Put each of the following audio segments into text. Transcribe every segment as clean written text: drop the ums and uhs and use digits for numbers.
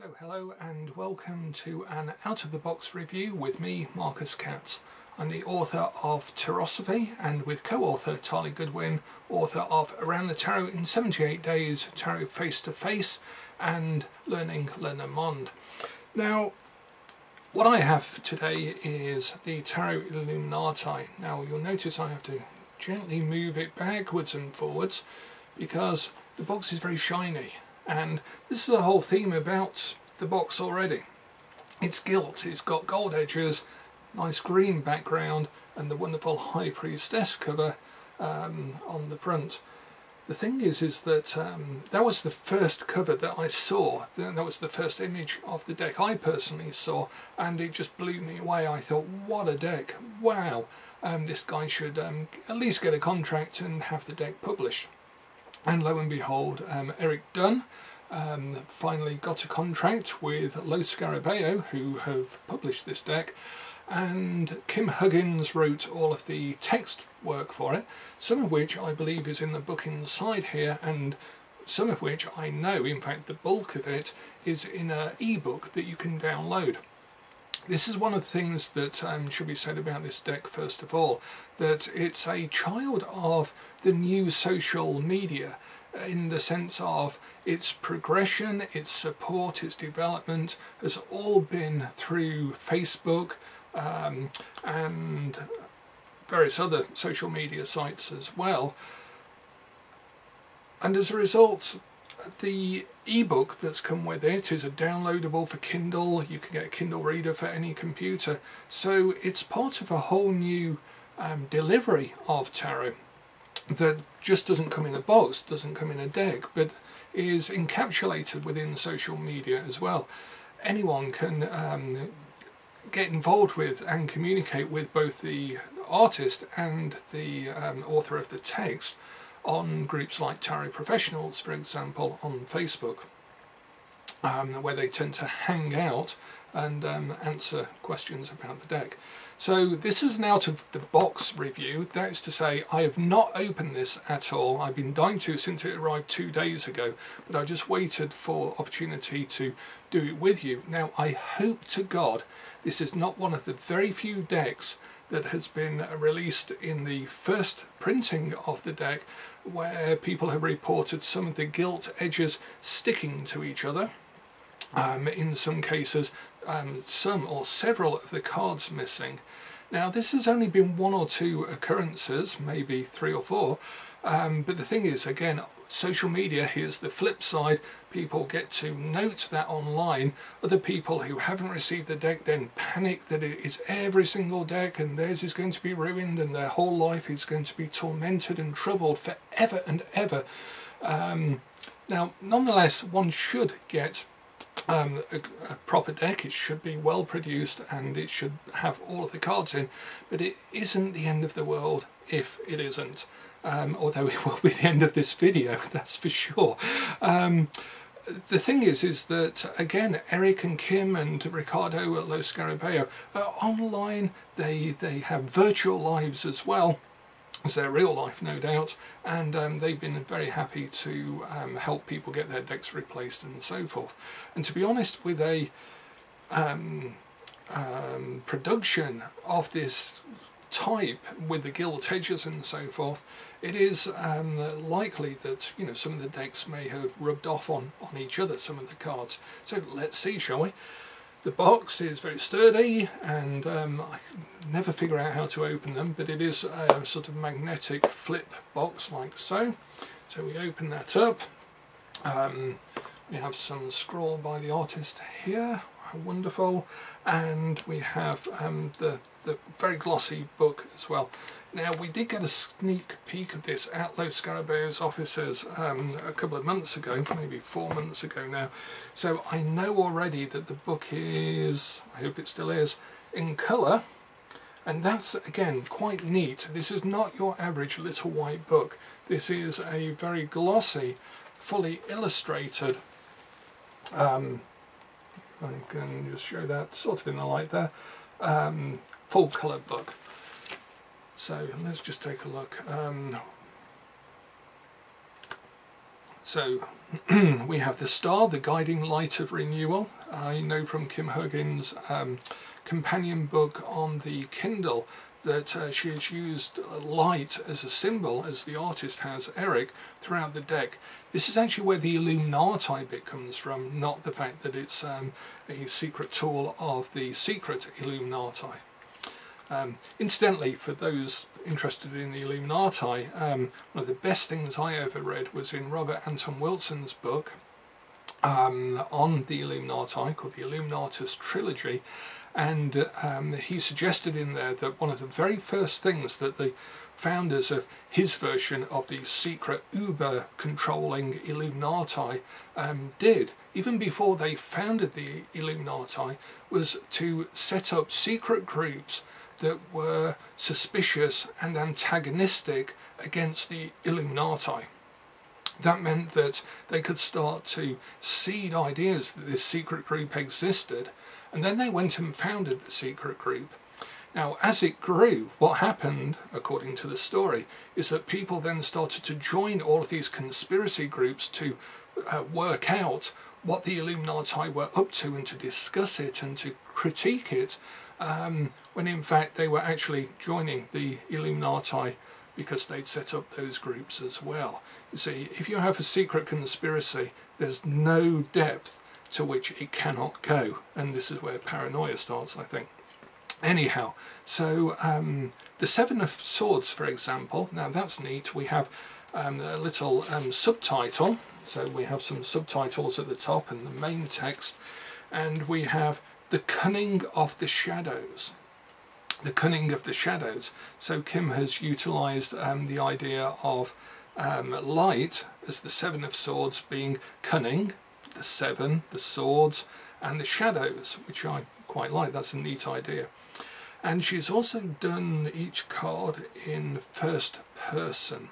So hello and welcome to an out-of-the-box review with me, Marcus Katz. I'm the author of Tarosophy and with co-author Tarlie Goodwin, author of Around the Tarot in 78 Days, Tarot Face to Face and Learning Le Normand. Now, what I have today is the Tarot Illuminati. Now you'll notice I have to gently move it backwards and forwards because the box is very shiny. And this is the whole theme about the box already. It's gilt, it's got gold edges, nice green background and the wonderful High Priestess cover on the front. The thing is that that was the first cover that I saw. That was the first image of the deck I personally saw, and it just blew me away. I thought, what a deck, wow, this guy should at least get a contract and have the deck published. And lo and behold, Erick Dunne finally got a contract with Lo Scarabeo, who have published this deck, and Kim Huggens wrote all of the text work for it, some of which I believe is in the book inside here, and some of which I know, in fact the bulk of it, is in an e-book that you can download. This is one of the things that should be said about this deck first of all, that it's a child of the new social media in the sense of its progression, its support, its development has all been through Facebook and various other social media sites as well. And as a result, the ebook that's come with it is a downloadable for Kindle. You can get a Kindle reader for any computer. So it's part of a whole new delivery of tarot that just doesn't come in a box, doesn't come in a deck, but is encapsulated within social media as well. Anyone can get involved with and communicate with both the artist and the author of the text on groups like Tarot Professionals, for example, on Facebook, where they tend to hang out and answer questions about the deck. So this is an out-of-the-box review. That is to say, I have not opened this at all. I've been dying to since it arrived 2 days ago, but I just waited for opportunity to do it with you. Now, I hope to God this is not one of the very few decks that has been released in the first printing of the deck where people have reported some of the gilt edges sticking to each other. In some cases, some or several of the cards missing. Now this has only been 1 or 2 occurrences, maybe 3 or 4, but the thing is, again, social media, here's the flip side. People get to note that online. Other people who haven't received the deck then panic that it is every single deck and theirs is going to be ruined and their whole life is going to be tormented and troubled forever and ever. Now nonetheless, one should get a proper deck. It should be well produced and it should have all of the cards in, but it isn't the end of the world if it isn't, although it will be the end of this video, that's for sure. The thing is that again, Erick and Kim and Ricardo at Lo Scarabeo are online. They have virtual lives as well as their real life, no doubt, and they've been very happy to help people get their decks replaced and so forth. And to be honest, with a production of this type with the gilt edges and so forth, it is likely that, you know, some of the decks may have rubbed off on each other, some of the cards. So let's see, shall we? The box is very sturdy and I never figure out how to open them, but it is a sort of magnetic flip box like so. So we open that up. We have some scroll by the artist here, wonderful, and we have the very glossy book as well. Now we did get a sneak peek of this at Lo Scarabeo's offices a couple of months ago, maybe 4 months ago now, so I know already that the book is, I hope it still is, in colour, and that's again quite neat. This is not your average little white book. This is a very glossy, fully illustrated, I can just show that sort of in the light there, full colour book. So let's just take a look. So We have the star, the guiding light of renewal. I know from Kim Huggens' companion book on the Kindle that she has used light as a symbol, as the artist has, Erick, throughout the deck. This is actually where the Illuminati bit comes from, not the fact that it's a secret tool of the secret Illuminati. Incidentally, for those interested in the Illuminati, one of the best things I ever read was in Robert Anton Wilson's book on the Illuminati, called the Illuminatus Trilogy, and he suggested in there that one of the very first things that the founders of his version of the secret uber controlling Illuminati did, even before they founded the Illuminati, was to set up secret groups that were suspicious and antagonistic against the Illuminati. That meant that they could start to seed ideas that this secret group existed, and then they went and founded the secret group. Now, as it grew, what happened, according to the story, is that people then started to join all of these conspiracy groups to work out what the Illuminati were up to and to discuss it and to critique it, when in fact they were actually joining the Illuminati because they'd set up those groups as well. You see, if you have a secret conspiracy, there's no depth to which it cannot go, and this is where paranoia starts, I think. Anyhow, so the Seven of Swords, for example, now that's neat. We have a little subtitle, so we have some subtitles at the top and the main text, and we have the cunning of the shadows. The cunning of the shadows. So Kim has utilised the idea of light as the Seven of Swords being cunning, the seven, the swords, and the shadows, which I quite like. That's a neat idea. And she's also done each card in first person.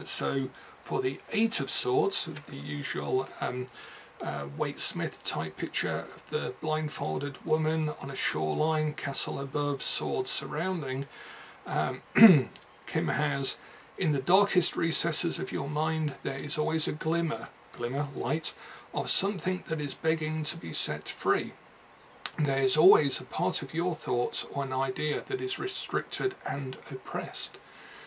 So for the Eight of Swords, the usual Waite Smith type picture of the blindfolded woman on a shoreline, castle above, swords surrounding, Kim has, in the darkest recesses of your mind there is always a glimmer, light, of something that is begging to be set free. There is always a part of your thoughts or an idea that is restricted and oppressed.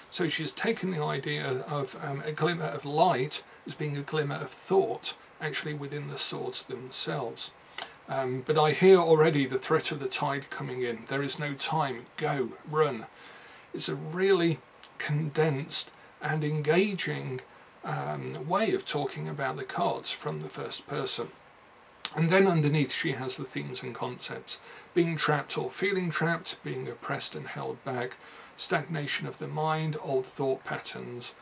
So she's taken the idea of a glimmer of light as being a glimmer of thought, actually within the swords themselves. But I hear already the threat of the tide coming in. There is no time. Go, run. It's a really condensed and engaging way of talking about the cards from the first person. And then underneath she has the themes and concepts. Being trapped or feeling trapped, being oppressed and held back, stagnation of the mind, old thought patterns,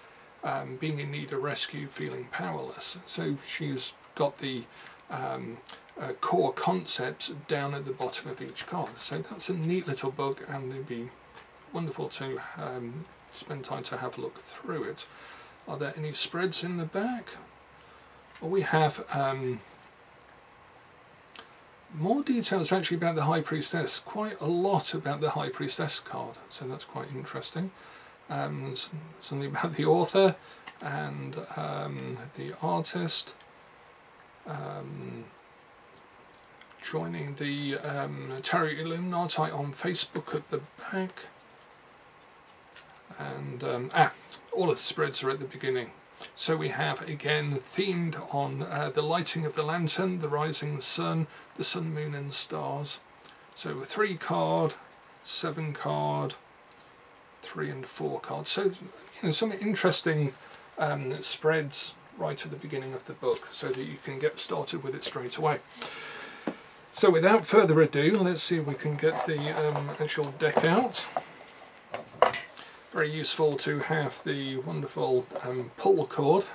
being in need of rescue, feeling powerless. So she's got the core concepts down at the bottom of each card. So that's a neat little book, and it'd be wonderful to spend time to have a look through it. Are there any spreads in the back? Well, we have more details actually about the High Priestess, quite a lot about the High Priestess card, so that's quite interesting. Something about the author and the artist, joining the Tarot Illuminati on Facebook at the back, and all of the spreads are at the beginning. So we have, again, themed on the lighting of the lantern, the rising sun, the sun, moon and stars. So 3 card, 7 card, 3 and 4 cards. So, you know, some interesting spreads right at the beginning of the book, so that you can get started with it straight away. So without further ado, let's see if we can get the actual deck out. Very useful to have the wonderful pull cord.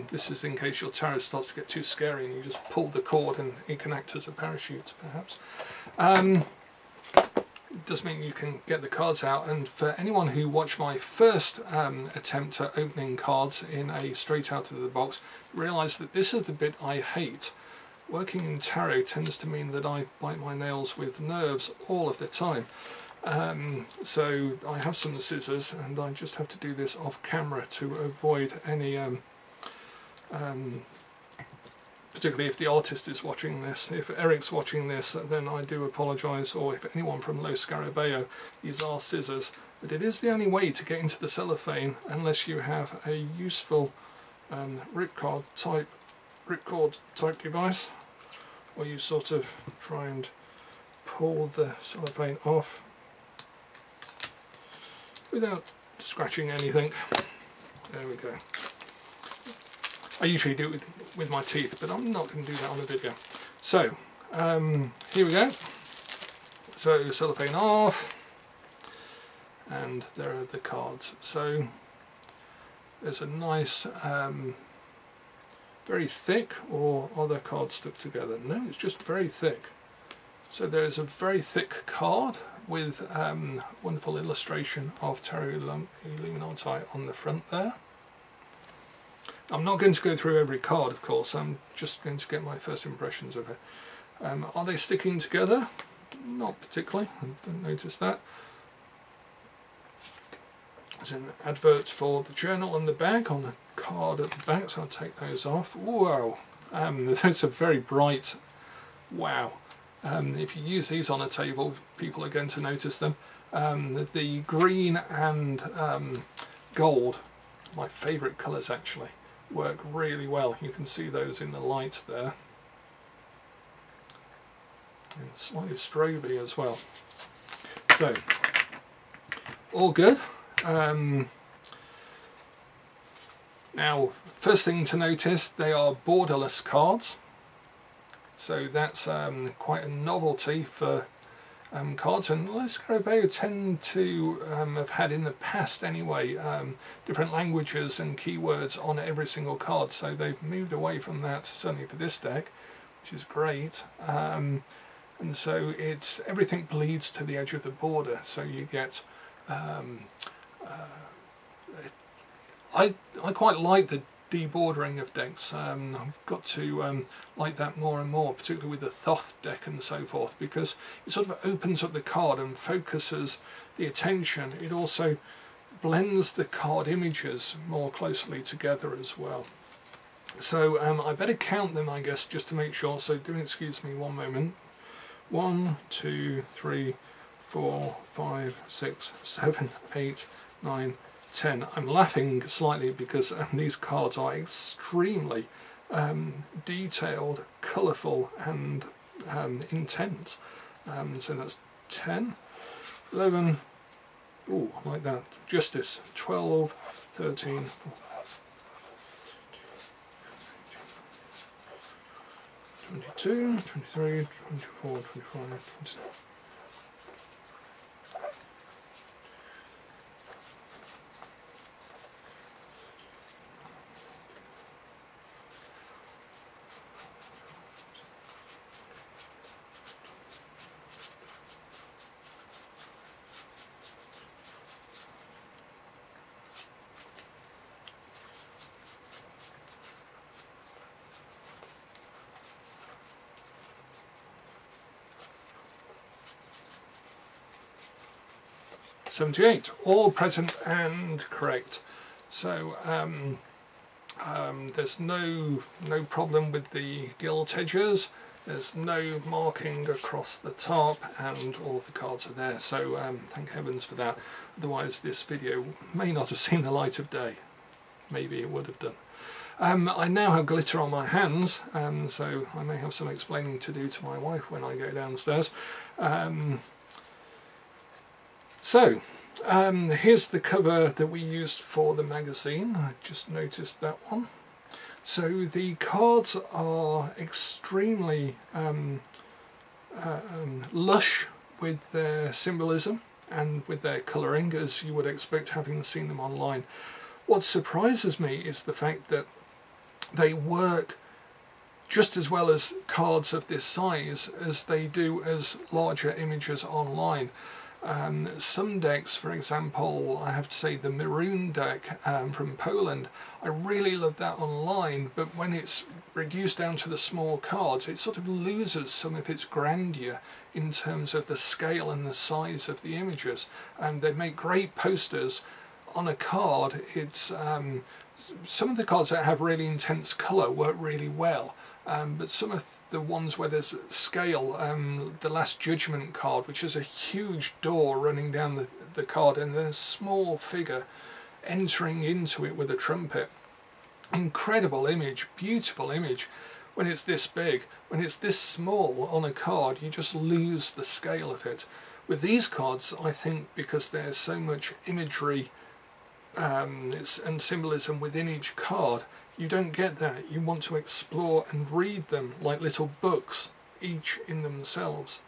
This is in case your tarot starts to get too scary and you just pull the cord and it can act as a parachute, perhaps. It does mean you can get the cards out, and for anyone who watched my first attempt at opening cards in a straight out of the box, realise that this is the bit I hate. Working in tarot tends to mean that I bite my nails with nerves all of the time. So I have some scissors and I just have to do this off camera to avoid any particularly if the artist is watching this. If Erick's watching this, then I do apologise, or if anyone from Lo Scarabeo, these are scissors. But it is the only way to get into the cellophane unless you have a useful ripcord type device, or you sort of try and pull the cellophane off without scratching anything. There we go. I usually do it with my teeth, but I'm not going to do that on the video. So, here we go. So, cellophane off, and there are the cards. So, there's a nice, very thick, or are the cards stuck together? No, it's just very thick. So there's a very thick card with wonderful illustration of Tarot Illuminati on the front there. I'm not going to go through every card, of course, I'm just going to get my first impressions of it. Are they sticking together? Not particularly, I didn't notice that. There's an advert for the journal and the bag on a card at the back, so I'll take those off. Wow, those are very bright. Wow. If you use these on a table, people are going to notice them. The green and gold, my favourite colours actually, work really well. You can see those in the light there. And slightly stroby as well. So, all good. Now, first thing to notice, they are borderless cards. So that's quite a novelty for cards, and Lo Scarabeo tend to have had in the past anyway different languages and keywords on every single card, so they've moved away from that, certainly for this deck, which is great. And so it's everything bleeds to the edge of the border, so you get I quite like the debordering of decks. I've got to like that more and more, particularly with the Thoth deck and so forth, because it sort of opens up the card and focuses the attention. It also blends the card images more closely together as well. So I better count them, I guess, just to make sure, so do excuse me one moment. 1, 2, 3, 4, 5, 6, 7, 8, 9, 10. I'm laughing slightly because these cards are extremely detailed, colourful and intense. So that's 10, 11, ooh, like that, Justice, 12, 13, 14, 22, 23, 24, 25, 26. $78, all present and correct. So there's no problem with the gilt edges. There's no marking across the top, and all of the cards are there. So thank heavens for that. Otherwise, this video may not have seen the light of day. Maybe it would have done. I now have glitter on my hands, so I may have some explaining to do to my wife when I go downstairs. So, here's the cover that we used for the magazine. I just noticed that one. So the cards are extremely lush with their symbolism and with their colouring, as you would expect having seen them online. What surprises me is the fact that they work just as well as cards of this size as they do as larger images online. Some decks, for example, I have to say the maroon deck from Poland, I really love that online, but when it's reduced down to the small cards, it sort of loses some of its grandeur in terms of the scale and the size of the images. They make great posters. on a card, it's some of the cards that have really intense colour work really well, but some of the ones where there's scale, the Last Judgment card, which is a huge door running down the card and then a small figure entering into it with a trumpet. Incredible image, beautiful image. When it's this big, when it's this small on a card, you just lose the scale of it. With these cards, I think, because there's so much imagery and symbolism within each card, you don't get that. You want to explore and read them like little books, each in themselves.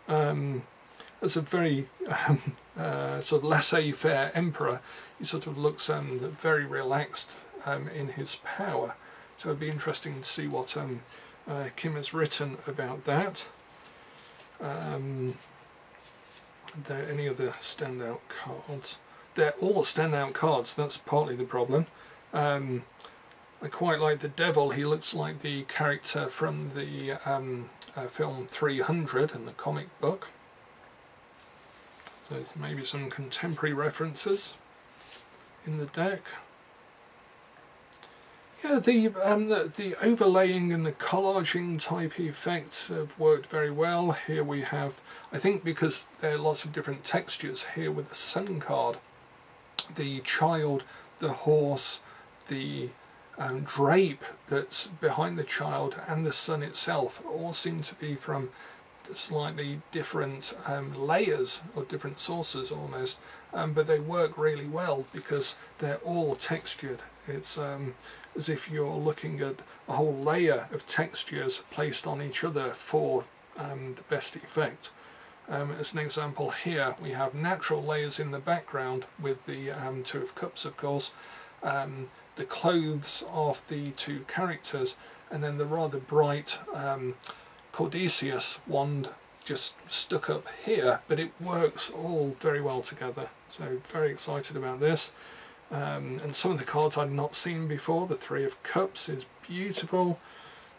As a very sort of laissez-faire emperor, he sort of looks very relaxed in his power. So it'd be interesting to see what Kim has written about that. Are there any other standout cards? They're all standout cards, that's partly the problem. I quite like the Devil. He looks like the character from the film 300 in the comic book. So there's maybe some contemporary references in the deck. Yeah, the overlaying and the collaging type effects have worked very well. Here we have, I think because there are lots of different textures here with the Sun card, the child, the horse, the drape that's behind the child and the sun itself all seem to be from slightly different layers or different sources almost, but they work really well because they're all textured. It's as if you're looking at a whole layer of textures placed on each other for the best effect. As an example here, we have natural layers in the background with the Two of Cups, of course, the clothes of the two characters, and then the rather bright Cordesius wand just stuck up here, but it works all very well together. So very excited about this. And some of the cards I'd not seen before. The Three of Cups is beautiful.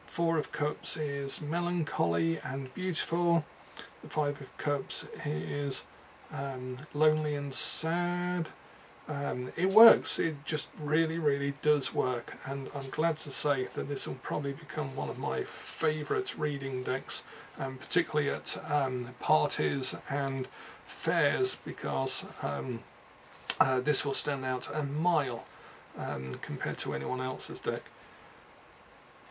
Four of Cups is melancholy and beautiful. The Five of Cups is lonely and sad. It works. It just really does work, and I'm glad to say that this will probably become one of my favourite reading decks, particularly at parties and fairs, because this will stand out a mile compared to anyone else's deck.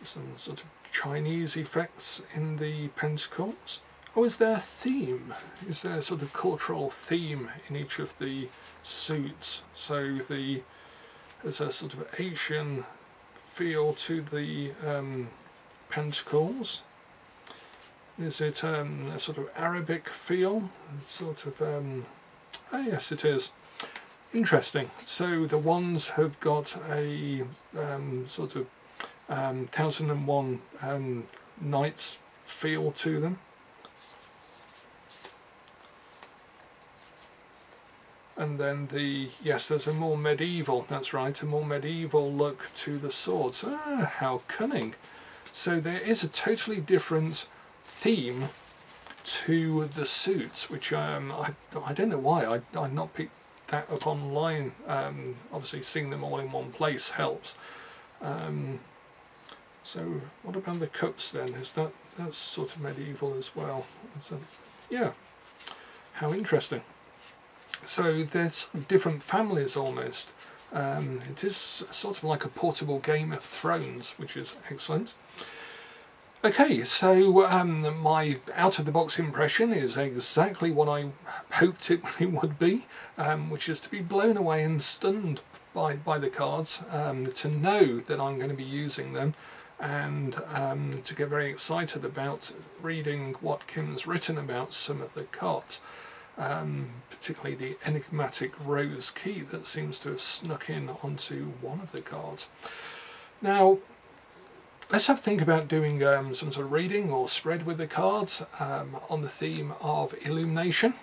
Some sort of Chinese effects in the pentacles. Oh, is there a theme? Is there a sort of cultural theme in each of the suits? So there's a sort of Asian feel to the pentacles. Is it a sort of Arabic feel? Sort of, oh yes it is. Interesting. So the wands have got a sort of 1001 Nights feel to them. And then there's a more medieval, that's right, a more medieval look to the swords. Ah, how cunning. So there is a totally different theme to the suits, which I don't know why I'd not picked that up online. Obviously seeing them all in one place helps. So what about the cups then? Is that's sort of medieval as well? Yeah, how interesting. So there's different families almost. It is sort of like a portable Game of Thrones, which is excellent. Okay, so my out-of-the-box impression is exactly what I hoped it would be, which is to be blown away and stunned by the cards, to know that I'm going to be using them, and to get very excited about reading what Kim's written about some of the cards. Particularly the enigmatic rose key that seems to have snuck in onto one of the cards. Now, let's have a think about doing some sort of reading or spread with the cards on the theme of illumination.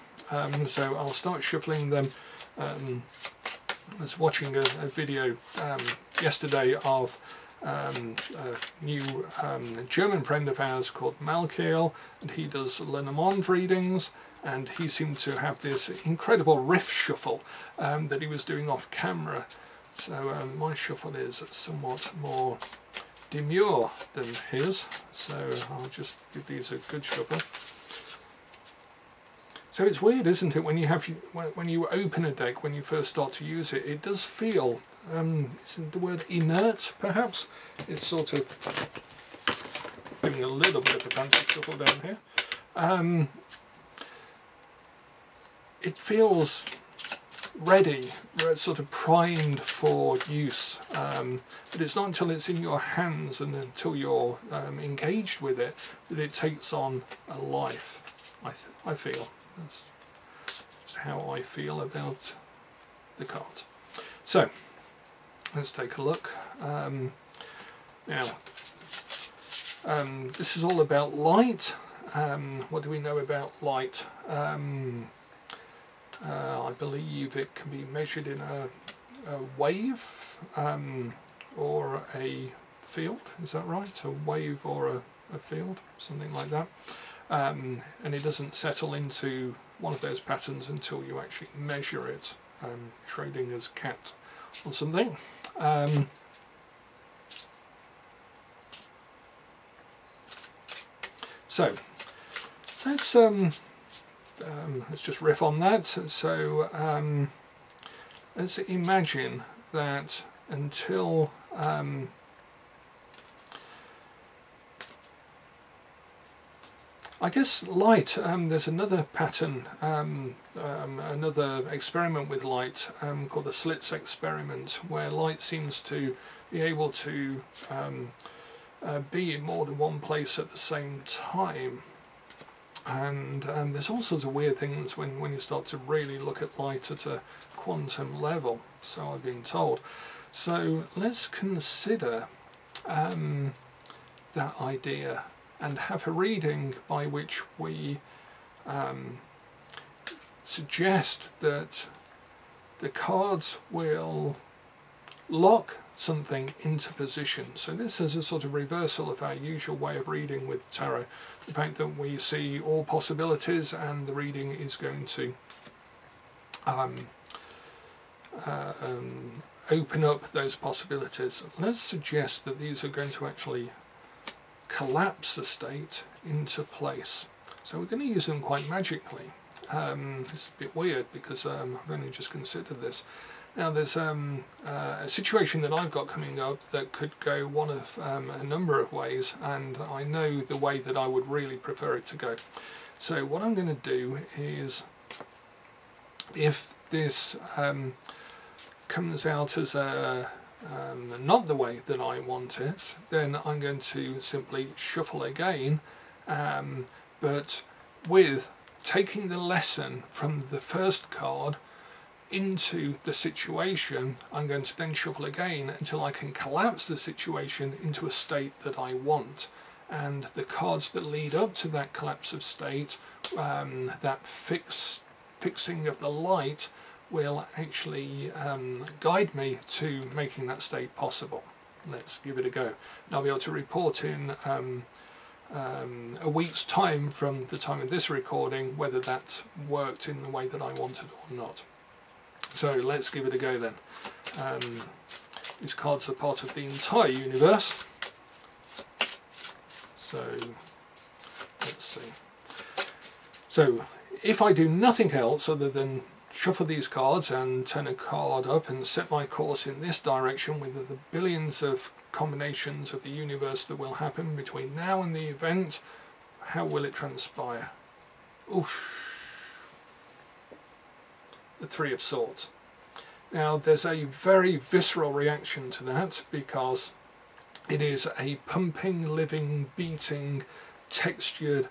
So I'll start shuffling them. I was watching a video yesterday of a new German friend of ours called Malkiel, and he does Lenormand readings, and he seemed to have this incredible riff shuffle that he was doing off camera. So my shuffle is somewhat more demure than his, so I'll just give these a good shuffle. So it's weird, isn't it, when you open a deck, when you first start to use it, it does feel, is the word inert perhaps? It's sort of doing a little bit of a fancy shuffle down here. It feels ready, sort of primed for use, but it's not until it's in your hands and until you're engaged with it that it takes on a life, I feel. That's just how I feel about the cards. So let's take a look. Now this is all about light. What do we know about light? I believe it can be measured in a wave or a field, is that right? A wave or a field, something like that. And it doesn't settle into one of those patterns until you actually measure it, trading as cat or something. So let's just riff on that. So let's imagine that until I guess light, there's another pattern, another experiment with light called the slits experiment, where light seems to be able to be in more than one place at the same time. And there's all sorts of weird things when you start to really look at light at a quantum level, so I've been told. So let's consider that idea and have a reading by which we suggest that the cards will lock something into position. So this is a sort of reversal of our usual way of reading with tarot. The fact that we see all possibilities and the reading is going to open up those possibilities. Let's suggest that these are going to actually collapse the state into place. So we're going to use them quite magically. It's a bit weird because I've only just considered this. Now there's a situation that I've got coming up that could go one of a number of ways, and I know the way that I would really prefer it to go. So what I'm going to do is, if this comes out as not the way that I want it, then I'm going to simply shuffle again, but with taking the lesson from the first card into the situation. I'm going to then shuffle again until I can collapse the situation into a state that I want, and the cards that lead up to that collapse of state, that fixing of the light, will actually guide me to making that state possible. Let's give it a go, and I'll be able to report in a week's time from the time of this recording whether that worked in the way that I wanted or not. So let's give it a go then. These cards are part of the entire universe. So let's see. So if I do nothing else other than shuffle these cards and turn a card up and set my course in this direction with the billions of combinations of the universe that will happen between now and the event, how will it transpire? Oof. The Three of Swords. Now there's a very visceral reaction to that because it is a pumping, living, beating, textured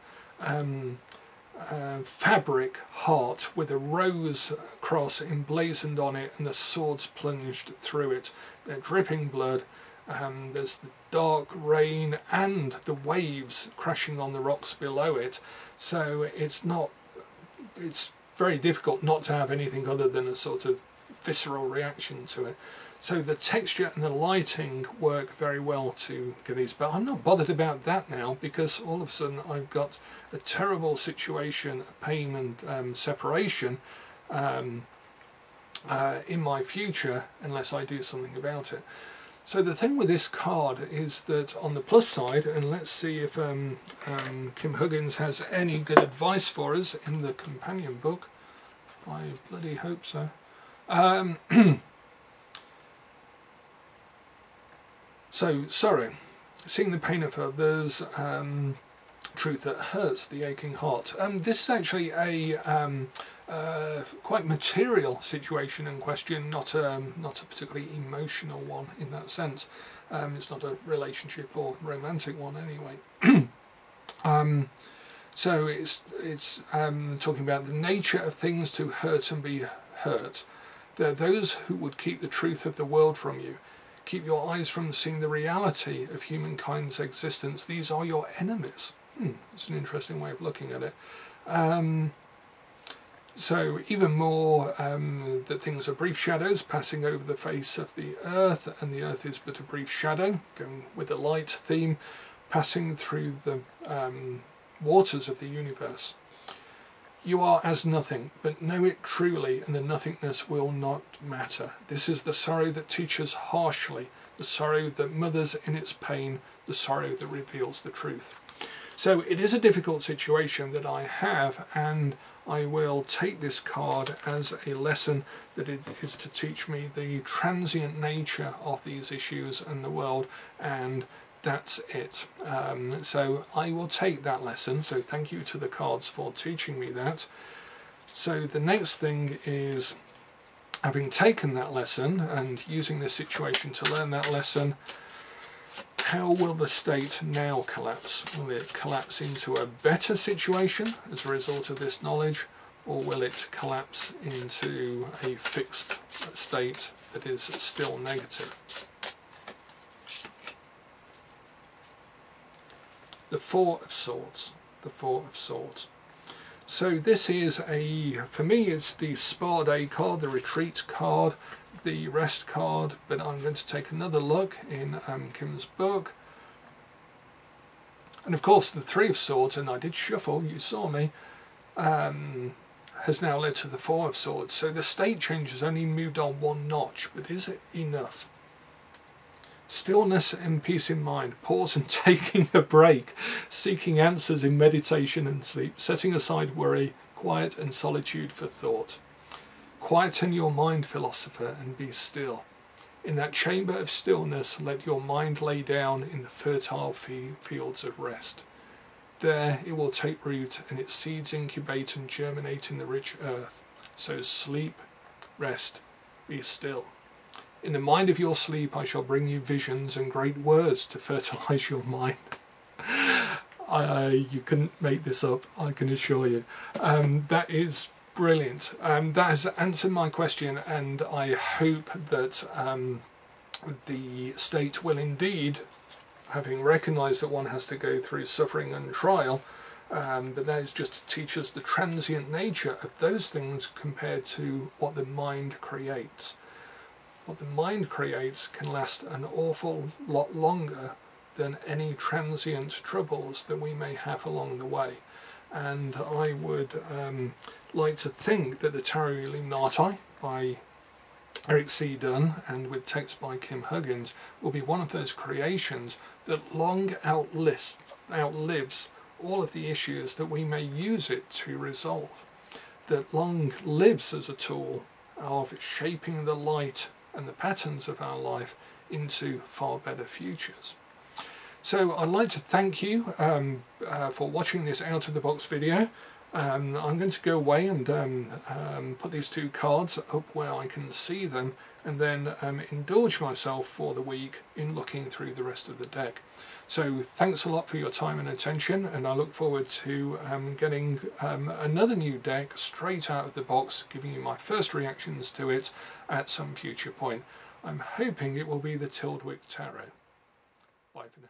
fabric heart with a rose cross emblazoned on it and the swords plunged through it. They're dripping blood. There's the dark rain and the waves crashing on the rocks below it. So it's very difficult not to have anything other than a sort of visceral reaction to it. So the texture and the lighting work very well to get these, but I'm not bothered about that now, because all of a sudden I've got a terrible situation, pain and separation in my future unless I do something about it. So the thing with this card is that on the plus side, and let's see if Kim Huggens has any good advice for us in the companion book. I bloody hope so. So, sorrow, seeing the pain of others, truth that hurts the aching heart. This is actually a quite material situation in question, not a particularly emotional one in that sense. It's not a relationship or romantic one anyway. So it's talking about the nature of things to hurt and be hurt. There are those who would keep the truth of the world from you. Keep your eyes from seeing the reality of humankind's existence. These are your enemies. It's an interesting way of looking at it. So even more that things are brief shadows passing over the face of the earth, and the earth is but a brief shadow, going with the light theme, passing through the waters of the universe. You are as nothing, but know it truly, and the nothingness will not matter. This is the sorrow that teaches harshly, the sorrow that mothers in its pain, the sorrow that reveals the truth. So it is a difficult situation that I have, and I will take this card as a lesson that it is to teach me the transient nature of these issues and the world, and that's it. So I will take that lesson, so thank you to the cards for teaching me that. So the next thing is, having taken that lesson and using this situation to learn that lesson, how will the state now collapse? Will it collapse into a better situation as a result of this knowledge, or will it collapse into a fixed state that is still negative? The Four of Swords. The Four of Swords. So this is for me it's the Spa Day card, the Retreat card, the Rest card, but I'm going to take another look in Kim's book. And of course the Three of Swords, and I did shuffle, you saw me, has now led to the Four of Swords. So the state change has only moved on one notch, but is it enough? Stillness and peace in mind, pause and taking a break, seeking answers in meditation and sleep, setting aside worry, quiet and solitude for thought. Quieten your mind, philosopher, and be still. In that chamber of stillness, let your mind lay down in the fertile fields of rest. There it will take root, and its seeds incubate and germinate in the rich earth. So sleep, rest, be still. In the mind of your sleep I shall bring you visions and great words to fertilise your mind. You couldn't make this up, I can assure you. That is brilliant. That has answered my question, and I hope that the state will indeed, having recognised that one has to go through suffering and trial, but that is just to teach us the transient nature of those things compared to what the mind creates. What the mind creates can last an awful lot longer than any transient troubles that we may have along the way. And I would like to think that the Tarot Illuminati by Erick C. Dunne, and with text by Kim Huggens, will be one of those creations that long outlives all of the issues that we may use it to resolve. That long lives as a tool of shaping the light and the patterns of our life into far better futures. So I'd like to thank you for watching this out of the box video. I'm going to go away and put these two cards up where I can see them, and then indulge myself for the week in looking through the rest of the deck. So thanks a lot for your time and attention, and I look forward to getting another new deck straight out of the box, giving you my first reactions to it at some future point. I'm hoping it will be the Tildwick Tarot. Bye for now.